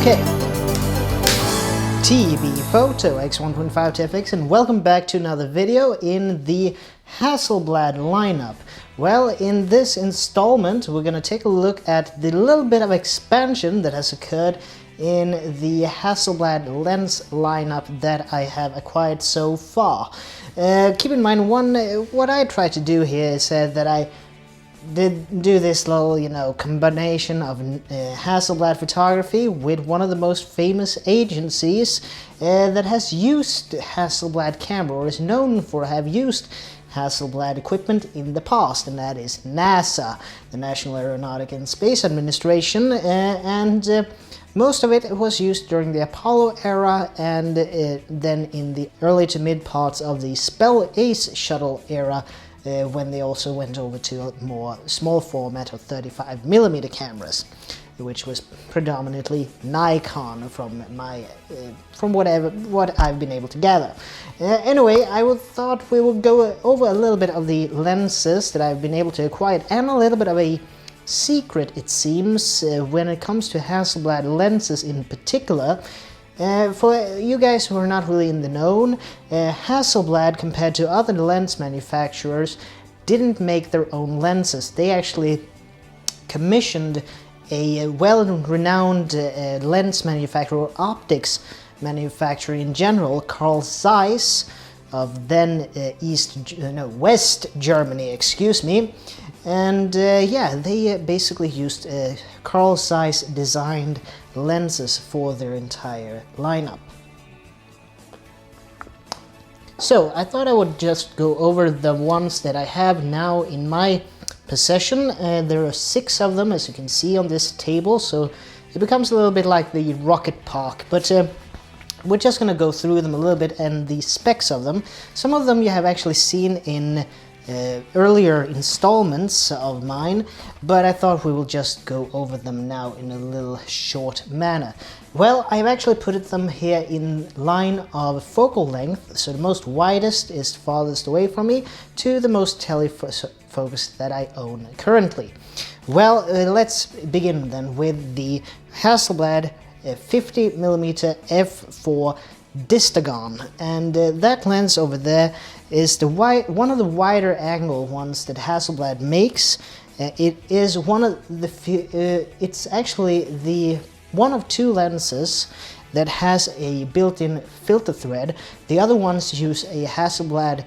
Okay, T.B.Photo X1.5 TFX, and welcome back to another video in the Hasselblad lineup. Well, in this installment we're going to take a look at the little bit of expansion that has occurred in the Hasselblad lens lineup that I have acquired so far. Keep in mind, what I try to do here is that I did do this little, combination of Hasselblad photography with one of the most famous agencies that has used Hasselblad camera, or is known for have used Hasselblad equipment in the past, and that is NASA, the National Aeronautic and Space Administration, and most of it was used during the Apollo era, and then in the early to mid parts of the Space Shuttle era, when they also went over to a more small format of 35mm cameras, which was predominantly Nikon from what I've been able to gather. Anyway, I thought we would go over a little bit of the lenses that I've been able to acquire, and a little bit of a secret, it seems, when it comes to Hasselblad lenses in particular. For you guys who are not really in the know, Hasselblad, compared to other lens manufacturers, didn't make their own lenses. They actually commissioned a well-renowned lens manufacturer, or optics manufacturer in general, Carl Zeiss, of then West Germany, excuse me. And they basically used Carl Zeiss designed lenses for their entire lineup. So I thought I would just go over the ones that I have now in my possession. There are 6 of them, as you can see on this table, so it becomes a little bit like the rocket park, but we're just going to go through them a little bit and the specs of them. Some of them you have actually seen in earlier installments of mine, but I thought we will just go over them now in a little short manner. Well, I've actually put them here in line of focal length, so the most widest is farthest away from me to the most telefocus that I own currently. Well, let's begin then with the Hasselblad 50mm f4 Distagon, and that lens over there is one of the wider angle ones that Hasselblad makes. It is one of the it's actually the one of 2 lenses that has a built-in filter thread. The other ones use a Hasselblad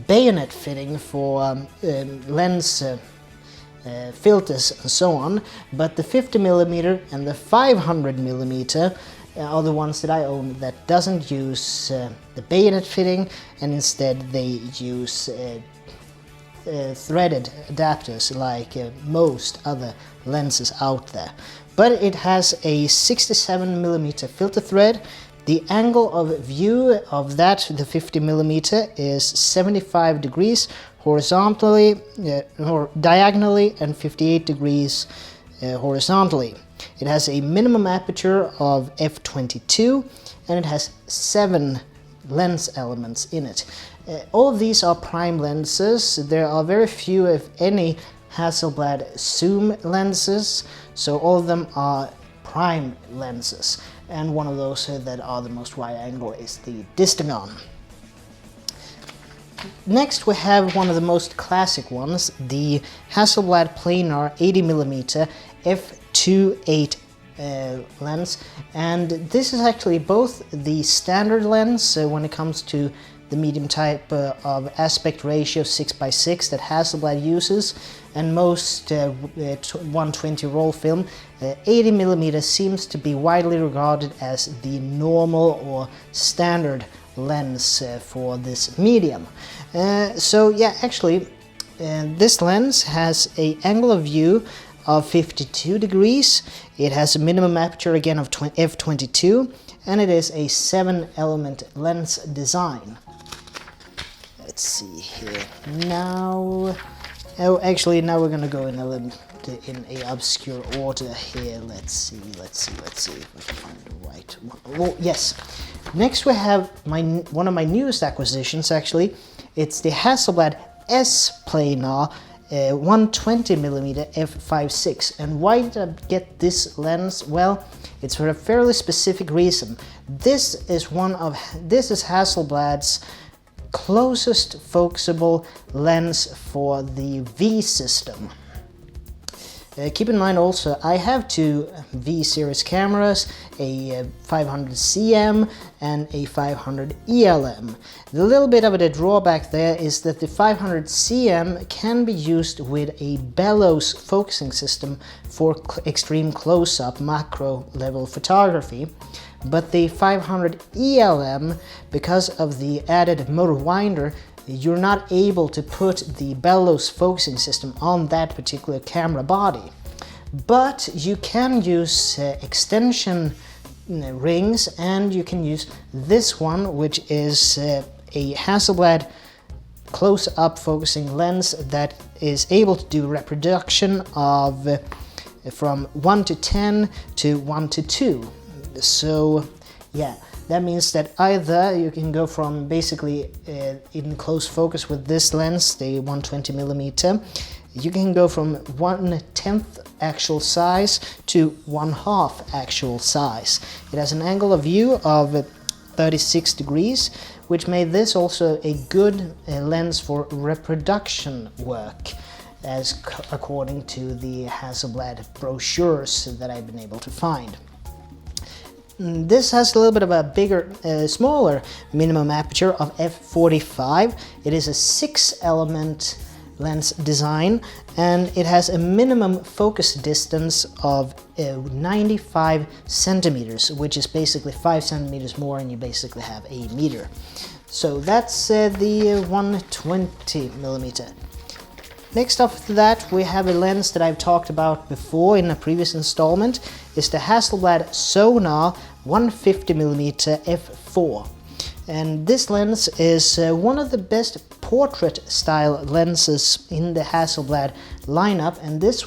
bayonet fitting for lens filters and so on, but the 50mm and the 500mm are the ones that I own that doesn't use the bayonet fitting, and instead they use threaded adapters like most other lenses out there. But it has a 67mm filter thread. The angle of view of that, the 50mm, is 75 degrees horizontally or diagonally, and 58 degrees horizontally. It has a minimum aperture of f22, and it has 7 lens elements in it. All of these are prime lenses. There are very few, if any, Hasselblad zoom lenses, so all of them are prime lenses, and one of those that are the most wide angle is the Distagon. Next we have one of the most classic ones, the Hasselblad Planar 80mm f2.8 lens, and this is actually both the standard lens when it comes to the medium type of aspect ratio 6x6 that Hasselblad uses, and most 120 roll film. 80mm seems to be widely regarded as the normal or standard lens for this medium. So yeah, actually this lens has an angle of view of 52 degrees. It has a minimum aperture again of f22, and it is a 7-element lens design. Let's see here now. Oh, actually, now we're gonna go in a little in a obscure order here. Let's see if I can find the right one. Oh, yes. Next we have one of my newest acquisitions, actually. It's the Hasselblad S-Planar 120mm f/6. And why did I get this lens? Well, it's for a fairly specific reason. This is Hasselblad's closest focusable lens for the V system. Keep in mind also, I have two V series cameras, a 500 CM and a 500 ELM. The little bit of a drawback there is that the 500 CM can be used with a bellows focusing system for extreme close-up macro level photography. But the 500 ELM, because of the added motor winder, you're not able to put the bellows focusing system on that particular camera body. But you can use extension rings, and you can use this one, which is a Hasselblad close-up focusing lens that is able to do reproduction of from 1:10 to 1:2. So yeah, that means that either you can go from basically in close focus with this lens, the 120mm, you can go from 1/10 actual size to 1/2 actual size. It has an angle of view of 36 degrees, which made this also a good lens for reproduction work, as according to the Hasselblad brochures that I've been able to find. This has a little bit of a bigger, smaller minimum aperture of f/45. It is a 6-element lens design, and it has a minimum focus distance of 95 centimeters, which is basically 5 centimeters more, and you basically have a meter. So that's the 120mm. Next after that, we have a lens that I've talked about before in a previous installment. It's the Hasselblad Sonar 150mm f4. And this lens is one of the best portrait style lenses in the Hasselblad lineup, and this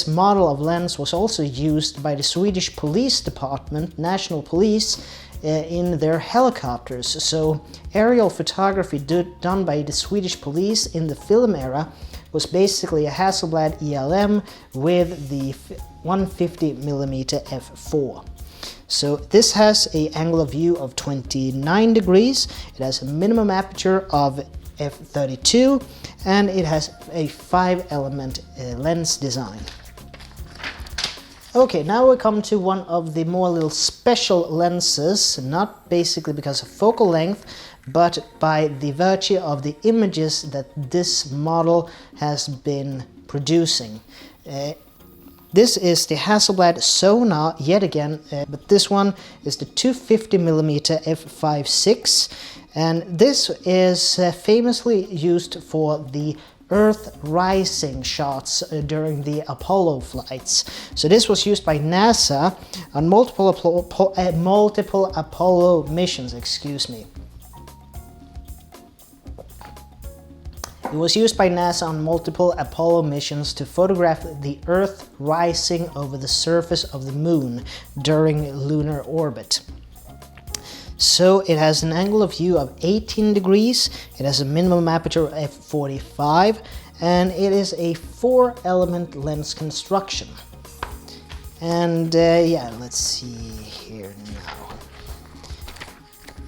model of lens was also used by the Swedish Police Department, National Police, in their helicopters. So aerial photography done by the Swedish police in the film era was basically a Hasselblad ELM with the 150mm f4. So this has an angle of view of 29 degrees, it has a minimum aperture of f32, and it has a 5-element lens design. Okay, now we come to one of the more little special lenses, not basically because of focal length, but by the virtue of the images that this model has been producing. This is the Hasselblad Sonar yet again, but this one is the 250mm f5.6, and this is famously used for the Earth rising shots during the Apollo flights. So this was used by NASA on multiple Apollo missions, excuse me. It was used by NASA on multiple Apollo missions to photograph the Earth rising over the surface of the Moon during lunar orbit. So it has an angle of view of 18 degrees, it has a minimum aperture of f45, and it is a 4-element lens construction. And yeah, let's see here now.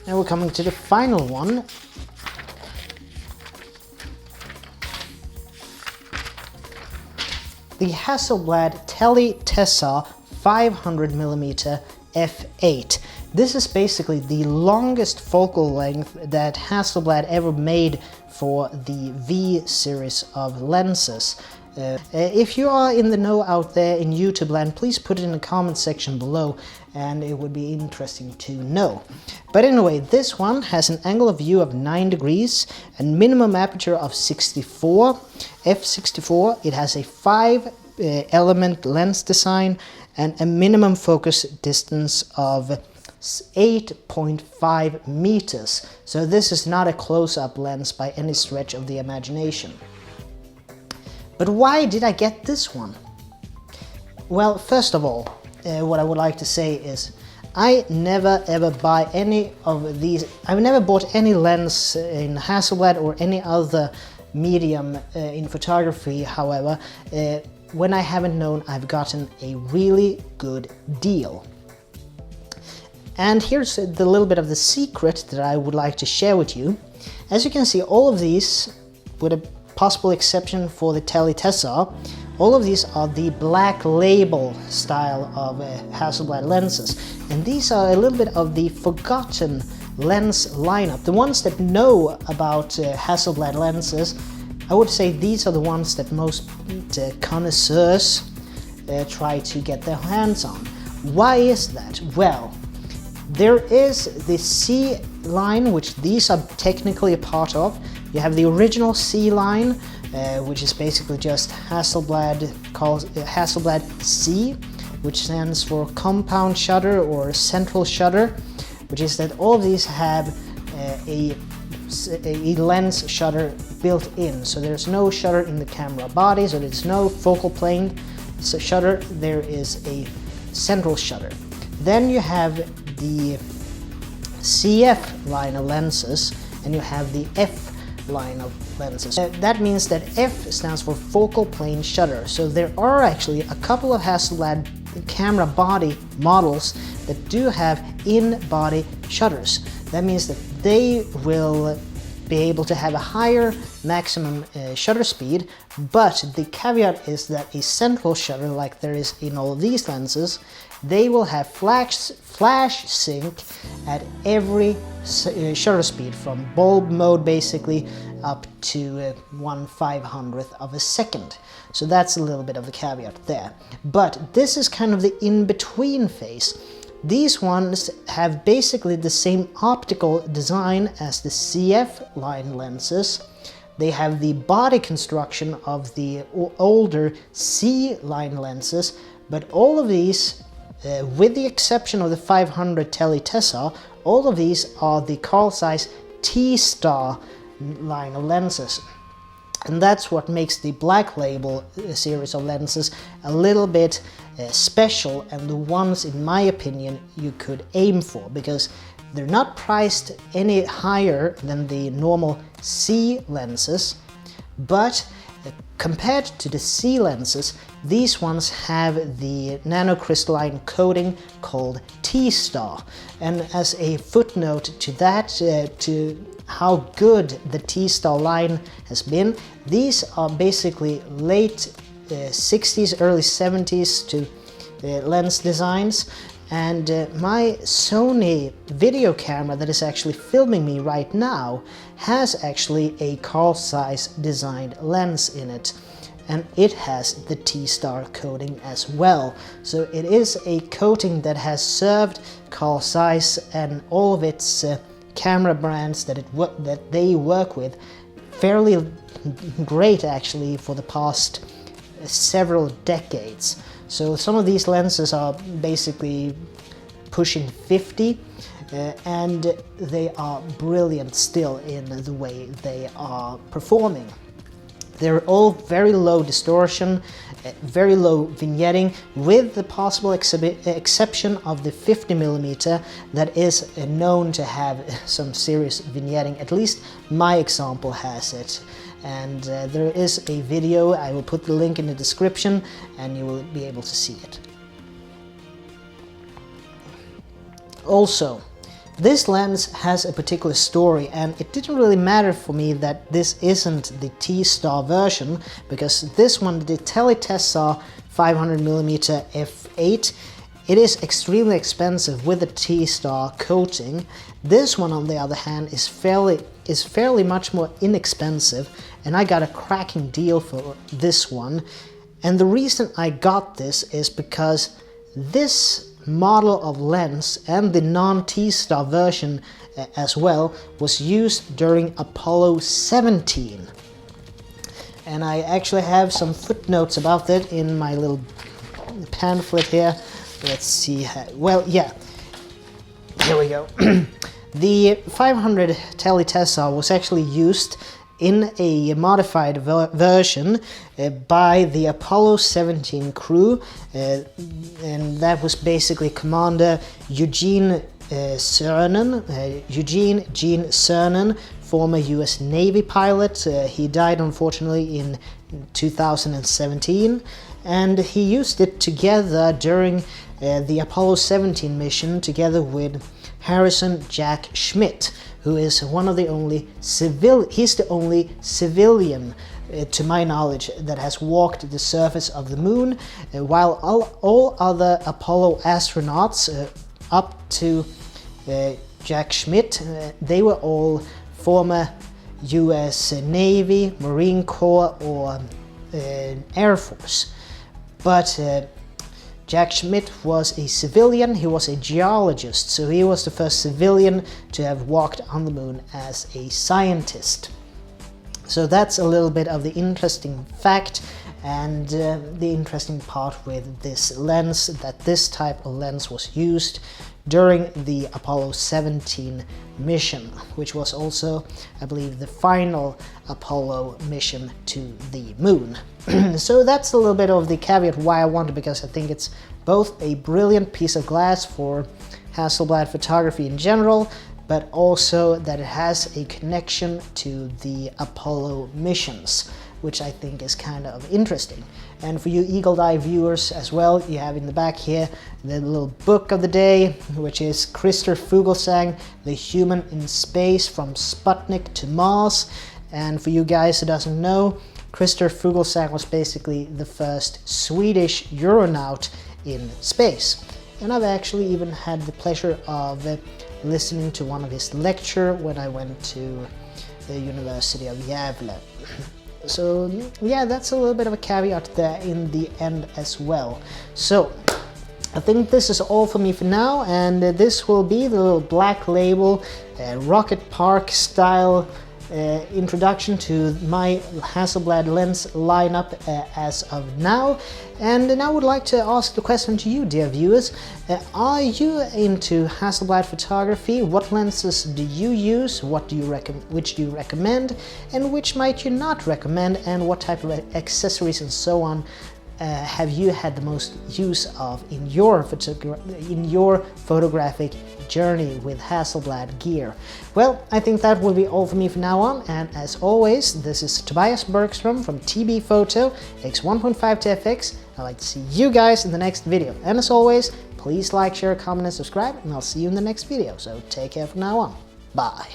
Now we're coming to the final one. The Hasselblad Tele-Tessar 500mm f8. This is basically the longest focal length that Hasselblad ever made for the V series of lenses. If you are in the know out there in YouTube land, please put it in the comment section below, and it would be interesting to know. But anyway, this one has an angle of view of 9 degrees and minimum aperture of 64, f64. It has a 5-element lens design and a minimum focus distance of 8.5 meters. So this is not a close-up lens by any stretch of the imagination. But why did I get this one? Well, first of all, what I would like to say is I never ever buy any of these. I've never bought any lens in Hasselblad or any other medium in photography, however, when I haven't known, I've gotten a really good deal. And here's the little bit of the secret that I would like to share with you. As you can see, all of these, with a possible exception for the Tele-Tessar, all of these are the Black Label style of Hasselblad lenses. And these are a little bit of the forgotten lens lineup. The ones that know about Hasselblad lenses, I would say these are the ones that most connoisseurs try to get their hands on. Why is that? Well, there is the C line, which these are technically a part of. You have the original C line, which is basically just Hasselblad, called Hasselblad C, which stands for compound shutter or central shutter, which is that all of these have a lens shutter built in. So there's no shutter in the camera body, so there's no focal plane shutter, there is a central shutter. Then you have the CF line of lenses, and you have the F line of lenses. That means that F stands for focal plane shutter. So there are actually a couple of Hasselblad camera body models that do have in-body shutters. That means that they will be able to have a higher maximum shutter speed, but the caveat is that a central shutter, like there is in all of these lenses, they will have flash sync at every shutter speed, from bulb mode basically up to 1/500th of a second. So that's a little bit of the caveat there. But this is kind of the in-between phase. These ones have basically the same optical design as the CF line lenses. They have the body construction of the older C line lenses, but all of these, with the exception of the 500 Tele-Tessar, all of these are the Carl Zeiss T-Star line of lenses. And that's what makes the Black Label series of lenses a little bit special, and the ones, in my opinion, you could aim for, because they're not priced any higher than the normal C lenses, but compared to the C lenses, these ones have the nanocrystalline coating called T-Star. And as a footnote to that, to how good the T-Star line has been, these are basically late 60s, early 70s to lens designs. And my Sony video camera that is actually filming me right now has actually a Carl Zeiss designed lens in it, and it has the T-Star coating as well. So it is a coating that has served Carl Zeiss and all of its camera brands that they work with fairly great actually for the past several decades. So some of these lenses are basically pushing 50 and they are brilliant still in the way they are performing. They're all very low distortion, very low vignetting, with the possible exception of the 50mm that is known to have some serious vignetting. At least my example has it. And there is a video, I will put the link in the description and you will be able to see it. Also, this lens has a particular story, and it didn't really matter for me that this isn't the T-Star version, because this one, the Tele-Tessar 500mm f8, it is extremely expensive with the T-Star coating. This one, on the other hand, is fairly much more inexpensive, and I got a cracking deal for this one. And the reason I got this is because this model of lens and the non-T-Star version as well was used during Apollo 17. And I actually have some footnotes about that in my little pamphlet here. Let's see, well, yeah, here we go. The 500 Tele-Tessar was actually used in a modified version by the Apollo 17 crew, and that was basically Commander Eugene Cernan, Eugene Gene Cernan, former US Navy pilot. He died unfortunately in 2017, and he used it together during the Apollo 17 mission together with Harrison Jack Schmitt, who is one of the only he's the only civilian to my knowledge that has walked the surface of the moon, while all other Apollo astronauts up to Jack Schmitt, they were all former US Navy, Marine Corps, or Air Force. But Jack Schmitt was a civilian, he was a geologist, so he was the first civilian to have walked on the moon as a scientist. So that's a little bit of the interesting fact and the interesting part with this lens, that this type of lens was used during the Apollo 17 mission, which was also, I believe, the final Apollo mission to the moon. So that's a little bit of the caveat why I want it, because I think it's both a brilliant piece of glass for Hasselblad photography in general, but also that it has a connection to the Apollo missions, which I think is kind of interesting. And for you eagle-eye viewers as well, you have in the back here the little book of the day, which is Christer Fuglesang, The Human in Space from Sputnik to Mars. And for you guys who doesn't know, Christer Fuglesang was basically the first Swedish Euronaut in space. And I've actually even had the pleasure of listening to one of his lectures when I went to the University of Gävle. So yeah, that's a little bit of a caveat there in the end as well. So I think this is all for me for now, and this will be the little Black Label Rocket Park style introduction to my Hasselblad lens lineup as of now. And now I would like to ask the question to you, dear viewers. Are you into Hasselblad photography? What lenses do you use? What do you which do you recommend? And which might you not recommend? And what type of accessories and so on have you had the most use of in your photographic journey with Hasselblad gear? Well, I think that will be all for me from now on, and as always, this is Tobias Bergström from T.B.Photo X1.5 to FX. I'd like to see you guys in the next video, and as always, please like, share, comment and subscribe, and I'll see you in the next video. So take care from now on. Bye.